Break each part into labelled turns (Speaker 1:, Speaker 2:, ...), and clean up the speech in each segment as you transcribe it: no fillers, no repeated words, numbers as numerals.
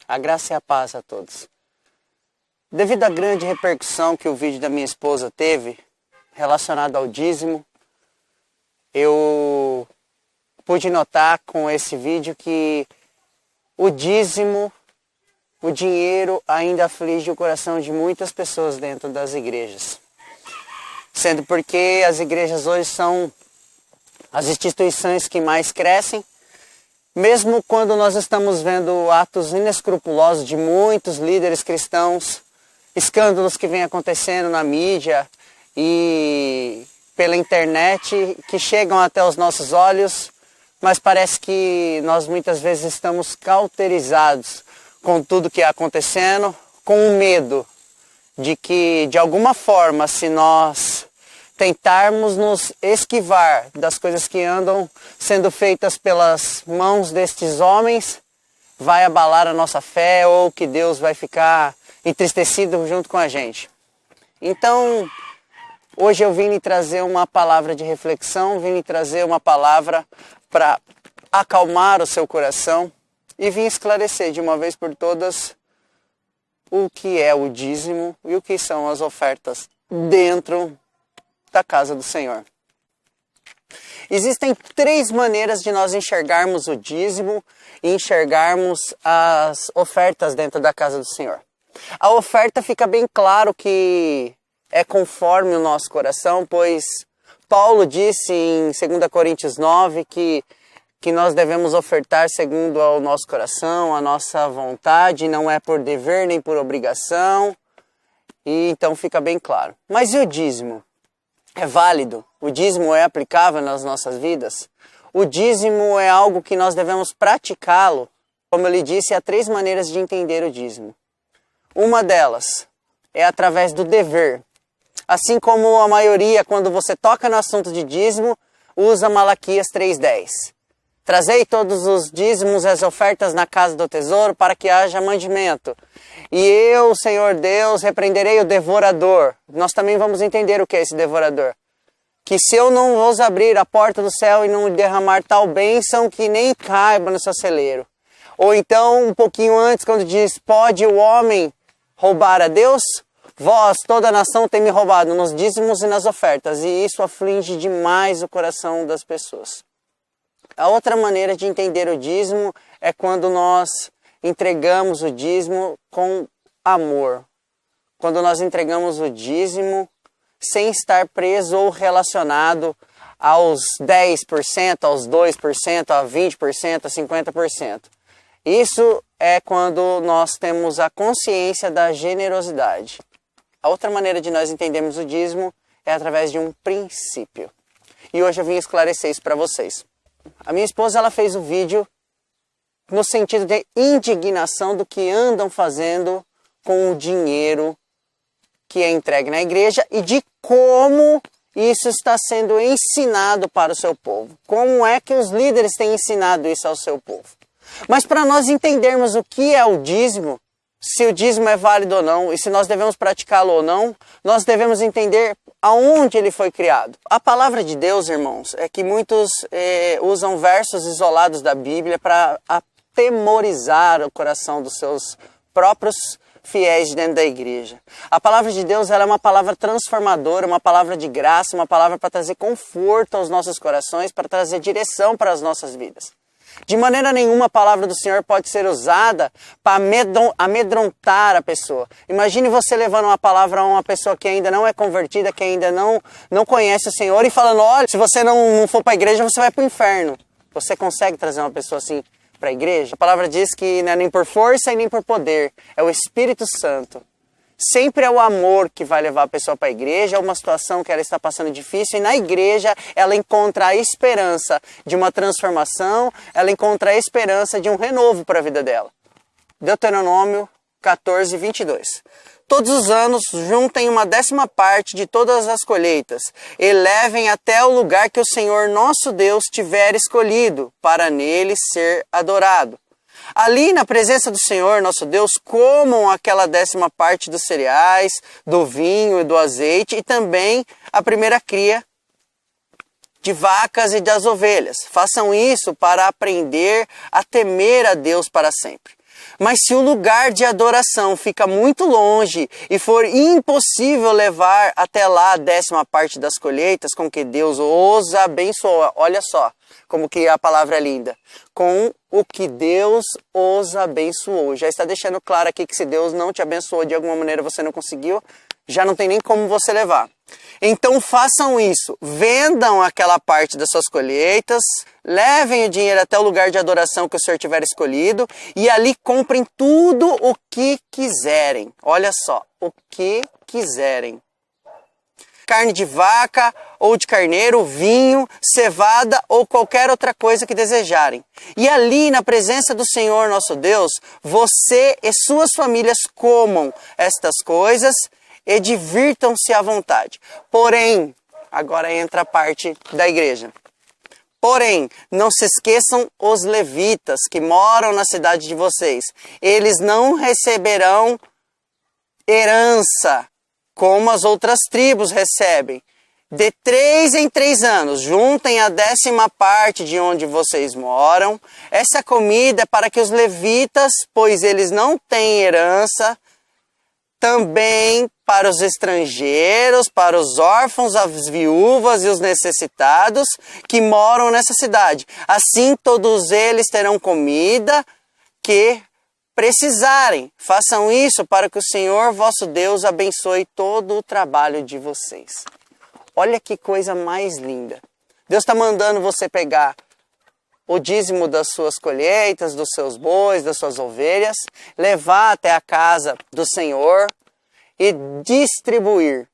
Speaker 1: A graça e a paz a todos. Devido à grande repercussão que o vídeo da minha esposa teve relacionado ao dízimo, eu pude notar com esse vídeo que o dízimo, o dinheiro ainda aflige o coração de muitas pessoas dentro das igrejas. Sendo porque as igrejas hoje são as instituições que mais crescem, mesmo quando nós estamos vendo atos inescrupulosos de muitos líderes cristãos, escândalos que vêm acontecendo na mídia e pela internet que chegam até os nossos olhos, mas parece que nós muitas vezes estamos cauterizados com tudo que está acontecendo, com o medo de que, de alguma forma, se nós tentarmos nos esquivar das coisas que andam sendo feitas pelas mãos destes homens, vai abalar a nossa fé ou que Deus vai ficar entristecido junto com a gente. Então, hoje eu vim lhe trazer uma palavra de reflexão, vim lhe trazer uma palavra para acalmar o seu coração e vim esclarecer de uma vez por todas o que é o dízimo e o que são as ofertas dentro da casa do Senhor. Existem 3 maneiras de nós enxergarmos o dízimo e enxergarmos as ofertas dentro da casa do Senhor. A oferta fica bem claro que é conforme o nosso coração, pois Paulo disse em 2 Coríntios 9 que nós devemos ofertar segundo o nosso coração, a nossa vontade, não é por dever nem por obrigação, e então fica bem claro. Mas e o dízimo? É válido? O dízimo é aplicável nas nossas vidas? O dízimo é algo que nós devemos praticá-lo. Como eu lhe disse, há 3 maneiras de entender o dízimo. Uma delas é através do dever. Assim como a maioria, quando você toca no assunto de dízimo, usa Malaquias 3:10. Trazei todos os dízimos e as ofertas na casa do tesouro para que haja mandamento. E eu, Senhor Deus, repreenderei o devorador. Nós também vamos entender o que é esse devorador. Que se eu não vos abrir a porta do céu e não derramar tal bênção que nem caiba no seu celeiro. Ou então, um pouquinho antes, quando diz, pode o homem roubar a Deus? Vós, toda a nação, tem me roubado nos dízimos e nas ofertas. E isso aflige demais o coração das pessoas. A outra maneira de entender o dízimo é quando nós entregamos o dízimo com amor. Quando nós entregamos o dízimo sem estar preso ou relacionado aos 10%, aos 2%, a 20%, a 50%. Isso é quando nós temos a consciência da generosidade. A outra maneira de nós entendermos o dízimo é através de um princípio. E hoje eu vim esclarecer isso para vocês. A minha esposa ela fez o vídeo no sentido de indignação do que andam fazendo com o dinheiro que é entregue na igreja e de como isso está sendo ensinado para o seu povo. Como é que os líderes têm ensinado isso ao seu povo. Mas para nós entendermos o que é o dízimo, se o dízimo é válido ou não, e se nós devemos praticá-lo ou não, nós devemos entender aonde ele foi criado. A palavra de Deus, irmãos, é que muitos usam versos isolados da Bíblia para atemorizar o coração dos seus próprios fiéis dentro da igreja. A palavra de Deus ela é uma palavra transformadora, uma palavra de graça, uma palavra para trazer conforto aos nossos corações, para trazer direção para as nossas vidas. De maneira nenhuma a palavra do Senhor pode ser usada para amedrontar a pessoa. Imagine você levando uma palavra a uma pessoa que ainda não é convertida, que ainda não conhece o Senhor e falando, olha, se você não for para a igreja, você vai para o inferno. Você consegue trazer uma pessoa assim para a igreja? A palavra diz que não é nem por força e nem por poder, é o Espírito Santo. Sempre é o amor que vai levar a pessoa para a igreja, é uma situação que ela está passando difícil, e na igreja ela encontra a esperança de uma transformação, ela encontra a esperança de um renovo para a vida dela. Deuteronômio 14:22. Todos os anos juntem uma 10ª parte de todas as colheitas, e levem até o lugar que o Senhor nosso Deus tiver escolhido, para nele ser adorado. Ali, na presença do Senhor, nosso Deus, comam aquela 10ª parte dos cereais, do vinho e do azeite, e também a primeira cria de vacas e das ovelhas. Façam isso para aprender a temer a Deus para sempre. Mas se o lugar de adoração fica muito longe e for impossível levar até lá a 10ª parte das colheitas com que Deus os abençoa, olha só como que a palavra é linda, com o que Deus os abençoou. Já está deixando claro aqui que se Deus não te abençoou de alguma maneira, você não conseguiu, já não tem nem como você levar. Então façam isso, vendam aquela parte das suas colheitas, levem o dinheiro até o lugar de adoração que o Senhor tiver escolhido e ali comprem tudo o que quiserem. Olha só, o que quiserem. Carne de vaca ou de carneiro, vinho, cevada ou qualquer outra coisa que desejarem. E ali, na presença do Senhor nosso Deus, você e suas famílias comam estas coisas e divirtam-se à vontade. Porém, agora entra a parte da igreja. Porém, não se esqueçam os levitas que moram na cidade de vocês. Eles não receberão herança como as outras tribos recebem. De 3 em 3 anos, juntem a 10ª parte de onde vocês moram. Essa comida é para que os levitas, pois eles não têm herança, também para os estrangeiros, para os órfãos, as viúvas e os necessitados que moram nessa cidade. Assim todos eles terão comida que precisarem. Façam isso para que o Senhor vosso Deus abençoe todo o trabalho de vocês. Olha que coisa mais linda. Deus está mandando você pegar o dízimo das suas colheitas, dos seus bois, das suas ovelhas, levar até a casa do Senhor e distribuir.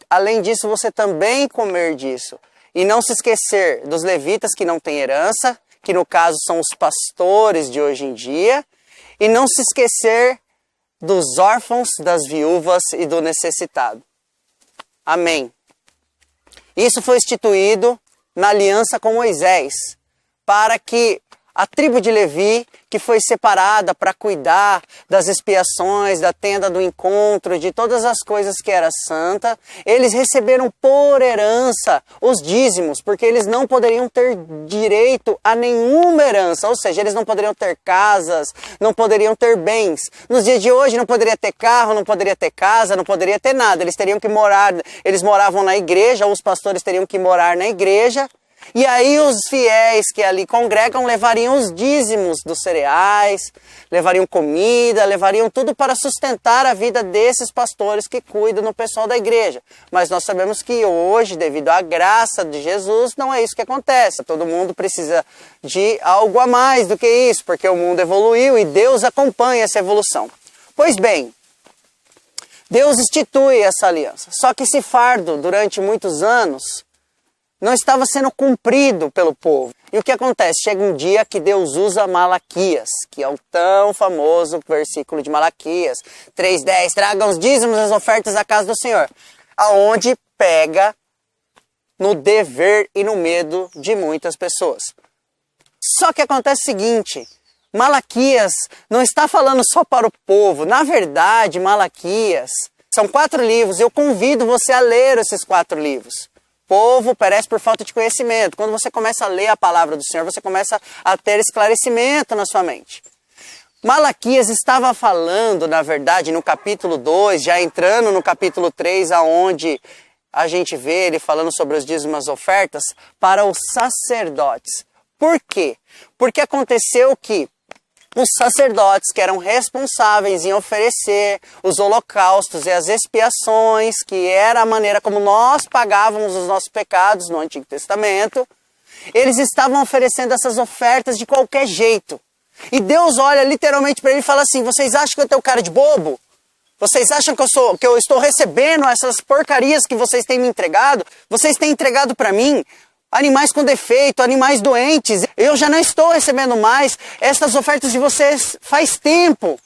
Speaker 1: Além disso, você também comer disso. E não se esquecer dos levitas que não têm herança, que no caso são os pastores de hoje em dia, e não se esquecer dos órfãos, das viúvas e do necessitado. Amém. Isso foi instituído na aliança com Moisés, para que a tribo de Levi, que foi separada para cuidar das expiações, da tenda do encontro, de todas as coisas que era santa, eles receberam por herança os dízimos, porque eles não poderiam ter direito a nenhuma herança, ou seja, eles não poderiam ter casas, não poderiam ter bens. Nos dias de hoje não poderia ter carro, não poderia ter casa, não poderia ter nada, eles teriam que morar, eles moravam na igreja, os pastores teriam que morar na igreja. E aí os fiéis que ali congregam levariam os dízimos dos cereais, levariam comida, levariam tudo para sustentar a vida desses pastores que cuidam do pessoal da igreja. Mas nós sabemos que hoje, devido à graça de Jesus, não é isso que acontece. Todo mundo precisa de algo a mais do que isso, porque o mundo evoluiu e Deus acompanha essa evolução. Pois bem, Deus institui essa aliança. Só que esse fardo, durante muitos anos, não estava sendo cumprido pelo povo. E o que acontece? Chega um dia que Deus usa Malaquias, que é o tão famoso versículo de Malaquias 3:10, tragam os dízimos e as ofertas à casa do Senhor, aonde pega no dever e no medo de muitas pessoas. Só que acontece o seguinte, Malaquias não está falando só para o povo. Na verdade, Malaquias são 4 livros. Eu convido você a ler esses 4 livros. Povo perece por falta de conhecimento. Quando você começa a ler a palavra do Senhor, você começa a ter esclarecimento na sua mente. Malaquias estava falando, na verdade, no capítulo 2, já entrando no capítulo 3, aonde a gente vê ele falando sobre os dízimos e as ofertas, para os sacerdotes. Por quê? Porque aconteceu que os sacerdotes que eram responsáveis em oferecer os holocaustos e as expiações, que era a maneira como nós pagávamos os nossos pecados no Antigo Testamento, eles estavam oferecendo essas ofertas de qualquer jeito. E Deus olha literalmente para ele e fala assim, vocês acham que eu tenho cara de bobo? Vocês acham que eu estou recebendo essas porcarias que vocês têm me entregado? Vocês têm entregado para mim animais com defeito, animais doentes. Eu já não estou recebendo mais essas ofertas de vocês faz tempo.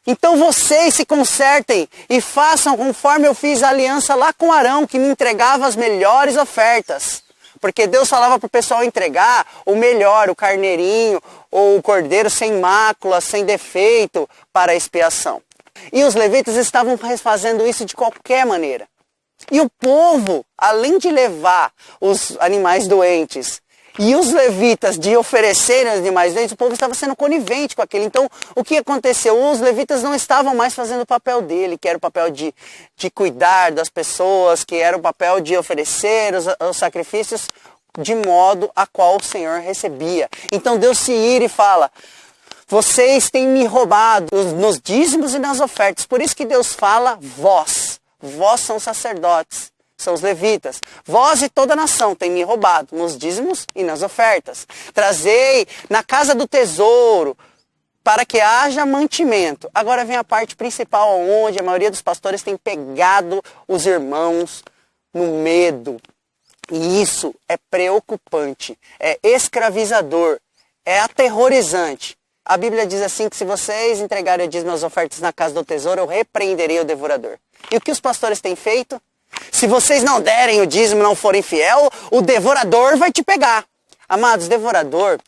Speaker 1: Então vocês se consertem e façam conforme eu fiz a aliança lá com Arão, que me entregava as melhores ofertas. Porque Deus falava para o pessoal entregar o melhor, o carneirinho ou o cordeiro sem mácula, sem defeito para a expiação. E os levitas estavam fazendo isso de qualquer maneira. E o povo, além de levar os animais doentes e os levitas de oferecerem os demais bens, o povo estava sendo conivente com aquilo. Então, o que aconteceu? Os levitas não estavam mais fazendo o papel dele, que era o papel de cuidar das pessoas, que era o papel de oferecer os sacrifícios de modo a qual o Senhor recebia. Então Deus se ira e fala: vocês têm me roubado nos dízimos e nas ofertas. Por isso que Deus fala vós. Vós são sacerdotes, são os levitas. Vós e toda a nação têm me roubado nos dízimos e nas ofertas. Trazei na casa do tesouro para que haja mantimento. Agora vem a parte principal, onde a maioria dos pastores tem pegado os irmãos no medo. E isso é preocupante, é escravizador, é aterrorizante. A Bíblia diz assim que se vocês entregarem o dízimo e as ofertas na casa do tesouro, eu repreenderei o devorador. E o que os pastores têm feito? Se vocês não derem o dízimo e não forem fiel, o devorador vai te pegar. Amados, devorador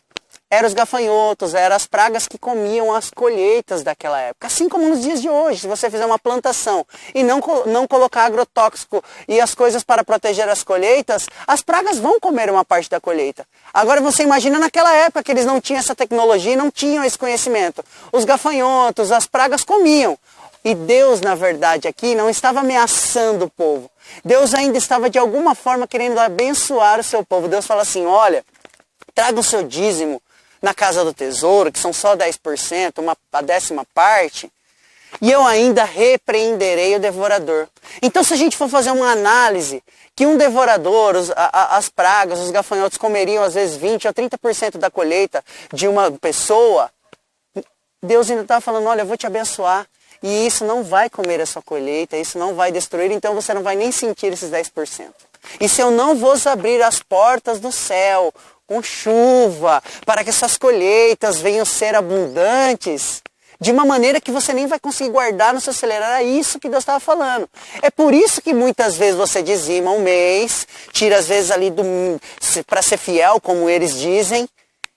Speaker 1: eram os gafanhotos, eram as pragas que comiam as colheitas daquela época. Assim como nos dias de hoje, se você fizer uma plantação e não colocar agrotóxico e as coisas para proteger as colheitas, as pragas vão comer uma parte da colheita. Agora você imagina naquela época que eles não tinham essa tecnologia e não tinham esse conhecimento. Os gafanhotos, as pragas comiam. E Deus, na verdade, aqui não estava ameaçando o povo. Deus ainda estava de alguma forma querendo abençoar o seu povo. Deus fala assim: olha, traga o seu dízimo na casa do tesouro, que são só 10%, a 10ª parte, e eu ainda repreenderei o devorador. Então, se a gente for fazer uma análise, que um devorador, as pragas, os gafanhotos comeriam às vezes 20% ou 30% da colheita de uma pessoa, Deus ainda estava falando: olha, eu vou te abençoar, e isso não vai comer a sua colheita, isso não vai destruir, então você não vai nem sentir esses 10%. E se eu não vos abrir as portas do céu com chuva, para que essas colheitas venham ser abundantes, de uma maneira que você nem vai conseguir guardar no seu celeiro. Era isso que Deus estava falando. É por isso que muitas vezes você dizima um mês, tira às vezes ali para ser fiel, como eles dizem,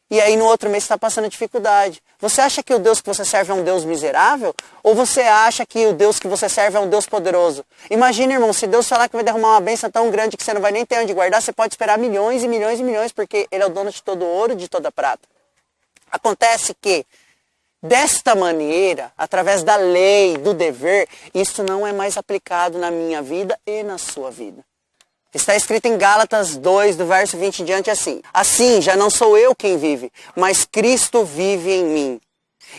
Speaker 1: e aí no outro mês está passando dificuldade. Você acha que o Deus que você serve é um Deus miserável? Ou você acha que o Deus que você serve é um Deus poderoso? Imagina, irmão, se Deus falar que vai derramar uma bênção tão grande que você não vai nem ter onde guardar, você pode esperar milhões e milhões e milhões, porque Ele é o dono de todo ouro e de toda prata. Acontece que, desta maneira, através da lei, do dever, isso não é mais aplicado na minha vida e na sua vida. Está escrito em Gálatas 2, do verso 20 em diante assim: assim, já não sou eu quem vive, mas Cristo vive em mim.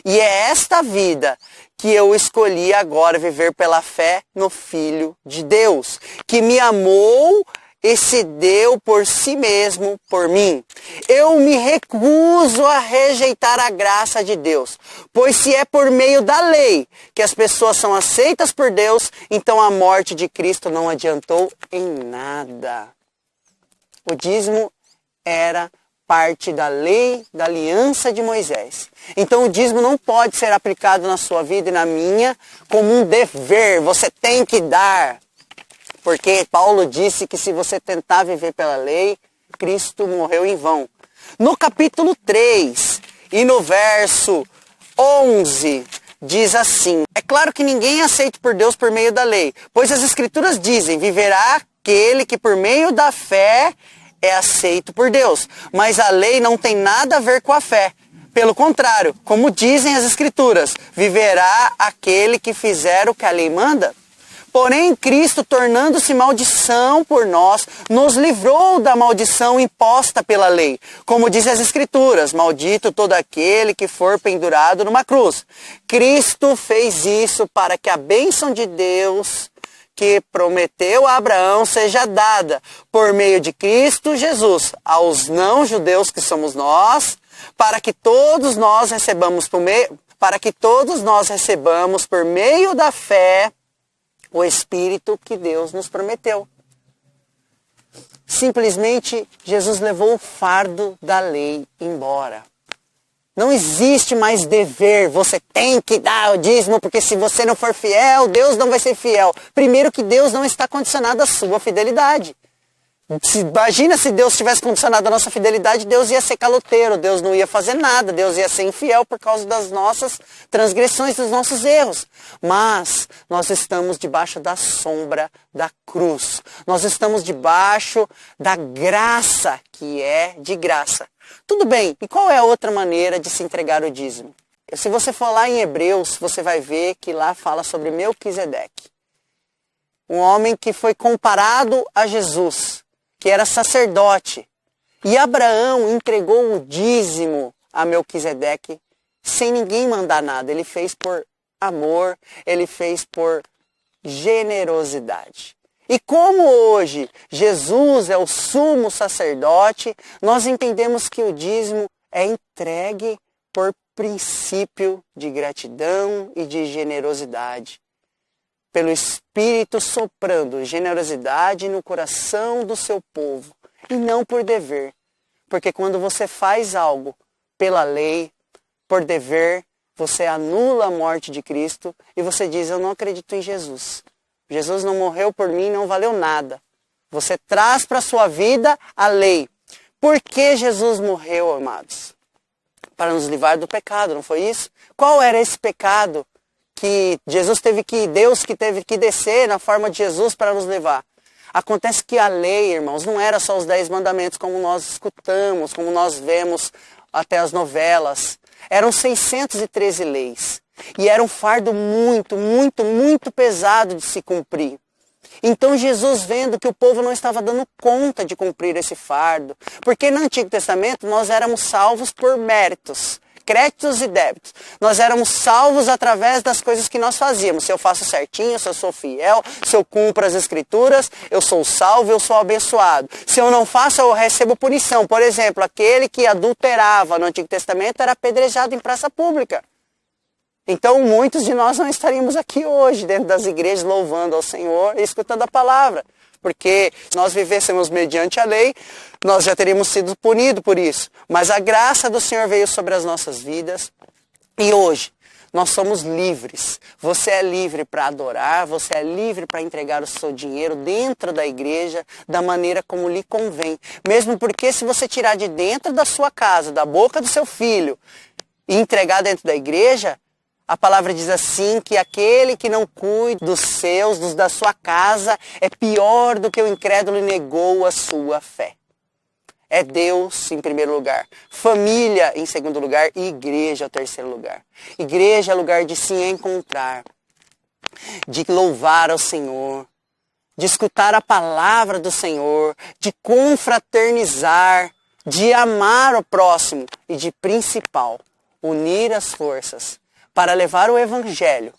Speaker 1: E é esta vida que eu escolhi agora viver pela fé no Filho de Deus, que me amou e se deu por si mesmo por mim. Eu me recuso a rejeitar a graça de Deus, pois se é por meio da lei que as pessoas são aceitas por Deus, então a morte de Cristo não adiantou em nada. O dízimo era parte da lei, da aliança de Moisés. Então o dízimo não pode ser aplicado na sua vida e na minha como um dever. Você tem que dar. Porque Paulo disse que se você tentar viver pela lei, Cristo morreu em vão. No capítulo 3 e no verso 11, diz assim: é claro que ninguém é aceito por Deus por meio da lei, pois as Escrituras dizem: viverá aquele que por meio da fé é aceito por Deus. Mas a lei não tem nada a ver com a fé. Pelo contrário, como dizem as Escrituras, viverá aquele que fizer o que a lei manda. Porém, Cristo, tornando-se maldição por nós, nos livrou da maldição imposta pela lei. Como diz as Escrituras: maldito todo aquele que for pendurado numa cruz. Cristo fez isso para que a bênção de Deus, que prometeu a Abraão, seja dada por meio de Cristo Jesus aos não-judeus, que somos nós, para que todos nós recebamos por meio da fé o Espírito que Deus nos prometeu. Simplesmente, Jesus levou o fardo da lei embora. Não existe mais dever, você tem que dar o dízimo, porque se você não for fiel, Deus não vai ser fiel. Primeiro que Deus não está condicionado à sua fidelidade. Imagina se Deus tivesse condicionado a nossa fidelidade, Deus ia ser caloteiro, Deus não ia fazer nada, Deus ia ser infiel por causa das nossas transgressões, dos nossos erros. Mas nós estamos debaixo da sombra da cruz. Nós estamos debaixo da graça, que é de graça. Tudo bem, e qual é a outra maneira de se entregar o dízimo? Se você for lá em Hebreus, você vai ver que lá fala sobre Melquisedeque. Um homem que foi comparado a Jesus, que era sacerdote. E Abraão entregou o dízimo a Melquisedeque sem ninguém mandar nada. Ele fez por amor, ele fez por generosidade. E como hoje Jesus é o sumo sacerdote, nós entendemos que o dízimo é entregue por princípio de gratidão e de generosidade. Pelo Espírito soprando generosidade no coração do seu povo, e não por dever. Porque quando você faz algo pela lei, por dever, você anula a morte de Cristo e você diz, eu não acredito em Jesus. Jesus não morreu por mim, não valeu nada. Você traz para a sua vida a lei. Por que Jesus morreu, amados? Para nos livrar do pecado, não foi isso? Qual era esse pecado que Deus teve que descer na forma de Jesus para nos levar? Acontece que a lei, irmãos, não era só os 10 mandamentos como nós escutamos, como nós vemos até as novelas. Eram 613 leis. E era um fardo muito, muito, muito pesado de se cumprir. Então Jesus, vendo que o povo não estava dando conta de cumprir esse fardo, porque no Antigo Testamento nós éramos salvos por méritos, créditos e débitos. Nós éramos salvos através das coisas que nós fazíamos. Se eu faço certinho, se eu sou fiel, se eu cumpro as Escrituras, eu sou salvo, eu sou abençoado. Se eu não faço, eu recebo punição. Por exemplo, aquele que adulterava no Antigo Testamento era apedrejado em praça pública. Então muitos de nós não estaríamos aqui hoje dentro das igrejas louvando ao Senhor e escutando a palavra. Porque se nós vivêssemos mediante a lei, nós já teríamos sido punidos por isso. Mas a graça do Senhor veio sobre as nossas vidas e hoje nós somos livres. Você é livre para adorar, você é livre para entregar o seu dinheiro dentro da igreja da maneira como lhe convém. Mesmo porque se você tirar de dentro da sua casa, da boca do seu filho e entregar dentro da igreja, a palavra diz assim que aquele que não cuida dos seus, da sua casa, é pior do que o incrédulo e negou a sua fé. É Deus em primeiro lugar, família em segundo lugar e igreja em terceiro lugar. Igreja é lugar de se encontrar, de louvar ao Senhor, de escutar a palavra do Senhor, de confraternizar, de amar o próximo e de principal, unir as forças para levar o Evangelho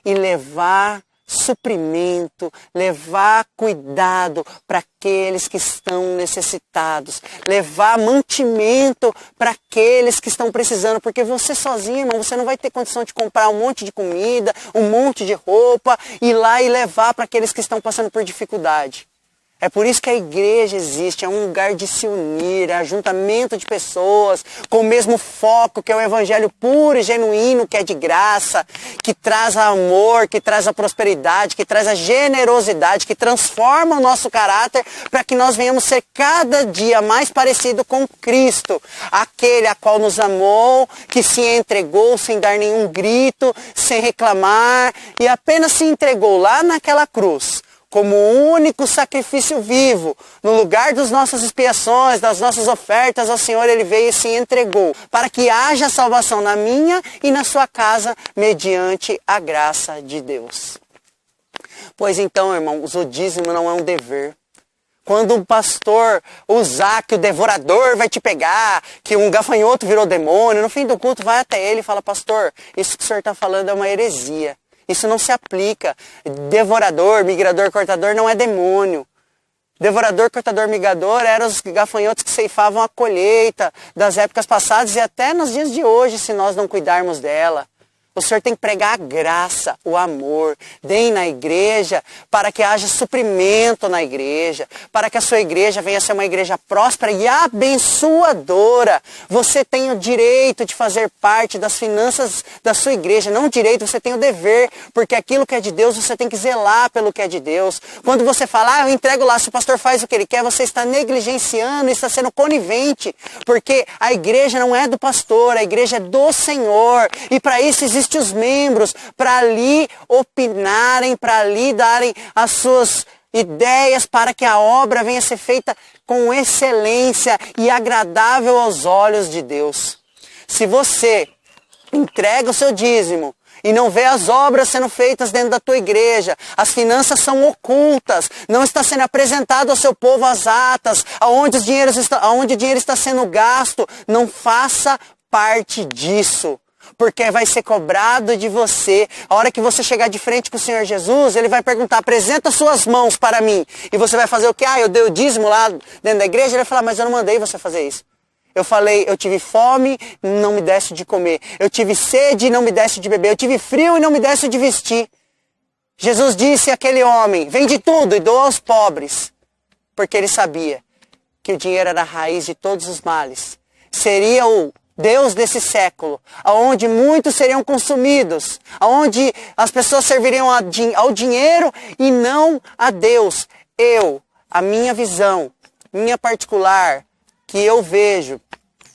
Speaker 1: e levar suprimento, levar cuidado para aqueles que estão necessitados, levar mantimento para aqueles que estão precisando, porque você sozinho, irmão, você não vai ter condição de comprar um monte de comida, um monte de roupa, ir lá e levar para aqueles que estão passando por dificuldade. É por isso que a igreja existe, é um lugar de se unir, é ajuntamento de pessoas com o mesmo foco, que é o evangelho puro e genuíno, que é de graça, que traz amor, que traz a prosperidade, que traz a generosidade, que transforma o nosso caráter para que nós venhamos ser cada dia mais parecido com Cristo, aquele a qual nos amou, que se entregou sem dar nenhum grito, sem reclamar, e apenas se entregou lá naquela cruz, como o único sacrifício vivo, no lugar das nossas expiações, das nossas ofertas, ao Senhor Ele veio e se entregou, para que haja salvação na minha e na sua casa, mediante a graça de Deus. Pois então, irmãos, o dízimo não é um dever. Quando um pastor usar que o devorador vai te pegar, que um gafanhoto virou demônio, no fim do culto vai até ele e fala, pastor, isso que o senhor está falando é uma heresia. Isso não se aplica. Devorador, migrador, cortador não é demônio. Devorador, cortador, migrador eram os gafanhotos que ceifavam a colheita das épocas passadas e até nos dias de hoje, se nós não cuidarmos dela. O Senhor tem que pregar a graça, o amor. Deem na igreja para que haja suprimento na igreja. Para que a sua igreja venha a ser uma igreja próspera e abençoadora. Você tem o direito de fazer parte das finanças da sua igreja. Não o direito, você tem o dever. Porque aquilo que é de Deus, você tem que zelar pelo que é de Deus. Quando você fala, eu entrego lá, se o pastor faz o que ele quer, você está negligenciando, está sendo conivente. Porque a igreja não é do pastor, a igreja é do Senhor. E para isso existem os membros, para ali opinarem, para ali darem as suas ideias para que a obra venha a ser feita com excelência e agradável aos olhos de Deus. Se você entrega o seu dízimo e não vê as obras sendo feitas dentro da tua igreja, as finanças são ocultas, não está sendo apresentado ao seu povo as atas, aonde o dinheiro está sendo gasto, não faça parte disso. Porque vai ser cobrado de você. A hora que você chegar de frente com o Senhor Jesus, Ele vai perguntar, apresenta suas mãos para mim. E você vai fazer o quê? Eu dei o dízimo lá dentro da igreja. Ele vai falar, mas eu não mandei você fazer isso. Eu falei, eu tive fome, não me desse de comer. Eu tive sede, não me desse de beber. Eu tive frio e não me desse de vestir. Jesus disse àquele homem, vende tudo e doa aos pobres. Porque Ele sabia que o dinheiro era a raiz de todos os males. Seria o Deus desse século, aonde muitos seriam consumidos, aonde as pessoas serviriam ao dinheiro e não a Deus. A minha visão, minha particular, que eu vejo,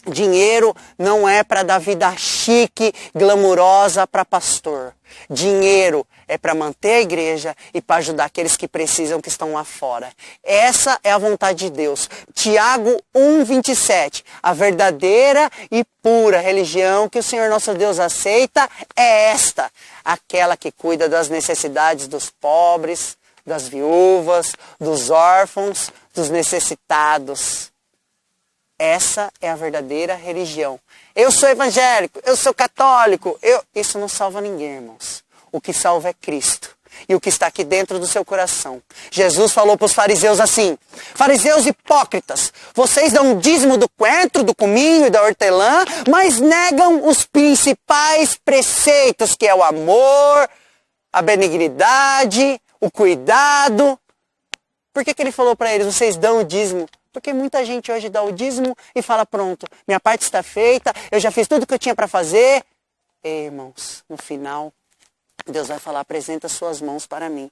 Speaker 1: dinheiro não é para dar vida chique, glamurosa para pastor. Dinheiro é para manter a igreja e para ajudar aqueles que precisam, que estão lá fora. Essa é a vontade de Deus. Tiago 1:27. A verdadeira e pura religião que o Senhor nosso Deus aceita é esta. Aquela que cuida das necessidades dos pobres, das viúvas, dos órfãos, dos necessitados. Essa é a verdadeira religião. Eu sou evangélico, eu sou católico. Isso não salva ninguém, irmãos. O que salva é Cristo. E o que está aqui dentro do seu coração. Jesus falou para os fariseus assim, fariseus hipócritas, vocês dão um dízimo do coentro, do cominho e da hortelã, mas negam os principais preceitos, que é o amor, a benignidade, o cuidado. Por que ele falou para eles, vocês dão o dízimo? Porque muita gente hoje dá o dízimo e fala, pronto, minha parte está feita, eu já fiz tudo o que eu tinha para fazer. Irmãos, no final, Deus vai falar, apresenta suas mãos para mim.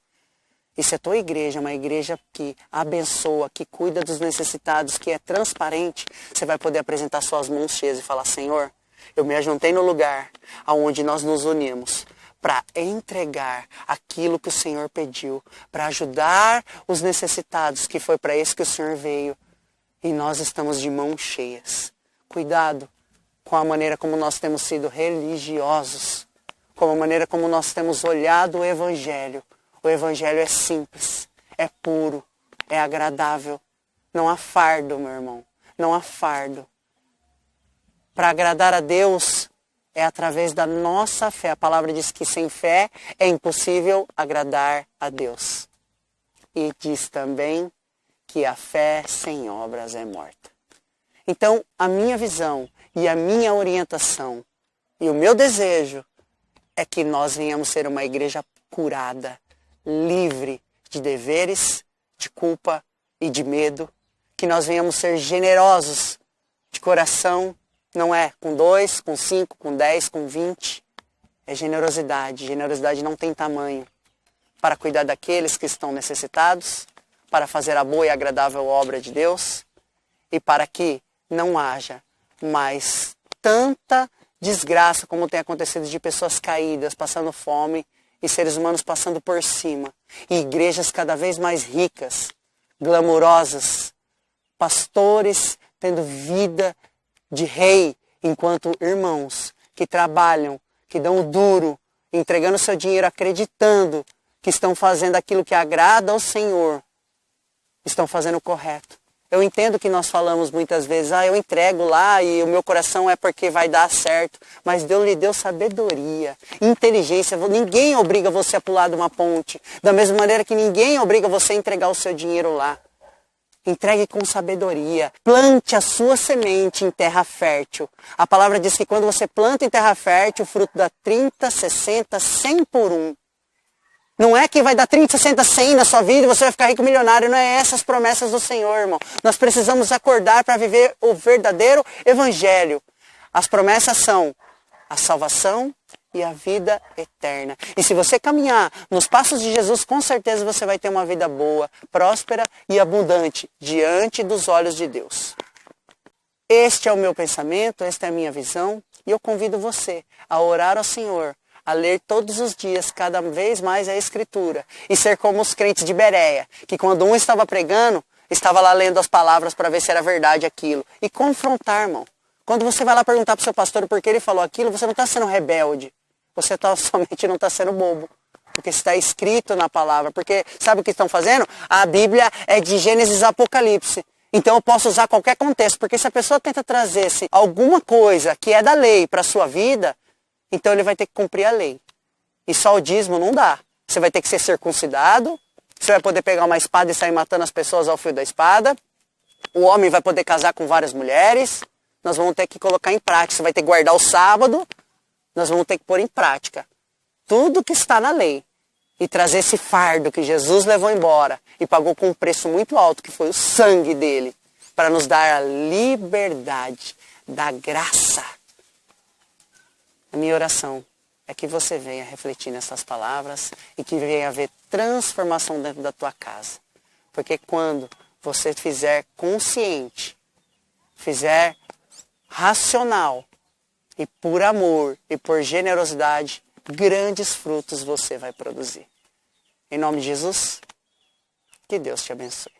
Speaker 1: E se a tua igreja é uma igreja que abençoa, que cuida dos necessitados, que é transparente, você vai poder apresentar suas mãos cheias e falar, Senhor, eu me ajuntei no lugar onde nós nos unimos para entregar aquilo que o Senhor pediu, para ajudar os necessitados, que foi para isso que o Senhor veio. E nós estamos de mãos cheias. Cuidado com a maneira como nós temos sido religiosos, com a maneira como nós temos olhado o Evangelho. O Evangelho é simples, é puro, é agradável. Não há fardo, meu irmão, não há fardo. Para agradar a Deus é através da nossa fé. A palavra diz que sem fé é impossível agradar a Deus. E diz também que a fé sem obras é morta. Então, a minha visão e a minha orientação e o meu desejo é que nós venhamos ser uma igreja curada, livre de deveres, de culpa e de medo. Que nós venhamos ser generosos de coração, não é com 2, com 5, com 10, com 20. É generosidade. Generosidade não tem tamanho. Para cuidar daqueles que estão necessitados, para fazer a boa e agradável obra de Deus e para que não haja mais tanta desgraça como tem acontecido de pessoas caídas, passando fome e seres humanos passando por cima. E igrejas cada vez mais ricas, glamurosas, pastores tendo vida de rei, enquanto irmãos que trabalham, que dão o duro, entregando seu dinheiro, acreditando que estão fazendo aquilo que agrada ao Senhor, estão fazendo o correto. Eu entendo que nós falamos muitas vezes, eu entrego lá e o meu coração é porque vai dar certo. Mas Deus lhe deu sabedoria, inteligência. Ninguém obriga você a pular de uma ponte. Da mesma maneira que ninguém obriga você a entregar o seu dinheiro lá. Entregue com sabedoria. Plante a sua semente em terra fértil. A palavra diz que quando você planta em terra fértil, o fruto dá 30, 60, 100 por um. Não é que vai dar 30, 60, 100 na sua vida e você vai ficar rico milionário. Não é essas promessas do Senhor, irmão. Nós precisamos acordar para viver o verdadeiro evangelho. As promessas são a salvação e a vida eterna. E se você caminhar nos passos de Jesus, com certeza você vai ter uma vida boa, próspera e abundante diante dos olhos de Deus. Este é o meu pensamento, esta é a minha visão. E eu convido você a orar ao Senhor, a ler todos os dias, cada vez mais a Escritura. E ser como os crentes de Bereia, que quando um estava pregando, estava lá lendo as palavras para ver se era verdade aquilo. E confrontar, irmão. Quando você vai lá perguntar para o seu pastor por que ele falou aquilo, você não está sendo rebelde. Você somente não está sendo bobo. Porque está escrito na palavra. Porque sabe o que estão fazendo? A Bíblia é de Gênesis a Apocalipse. Então eu posso usar qualquer contexto. Porque se a pessoa tenta trazer alguma coisa que é da lei para a sua vida, então ele vai ter que cumprir a lei. E só o dízimo não dá. Você vai ter que ser circuncidado. Você vai poder pegar uma espada e sair matando as pessoas ao fio da espada. O homem vai poder casar com várias mulheres. Nós vamos ter que colocar em prática. Você vai ter que guardar o sábado. Nós vamos ter que pôr em prática tudo que está na lei. E trazer esse fardo que Jesus levou embora. E pagou com um preço muito alto, que foi o sangue dele. Para nos dar a liberdade da graça. A minha oração é que você venha refletir nessas palavras e que venha haver transformação dentro da tua casa. Porque quando você fizer consciente, fizer racional e por amor e por generosidade, grandes frutos você vai produzir. Em nome de Jesus, que Deus te abençoe.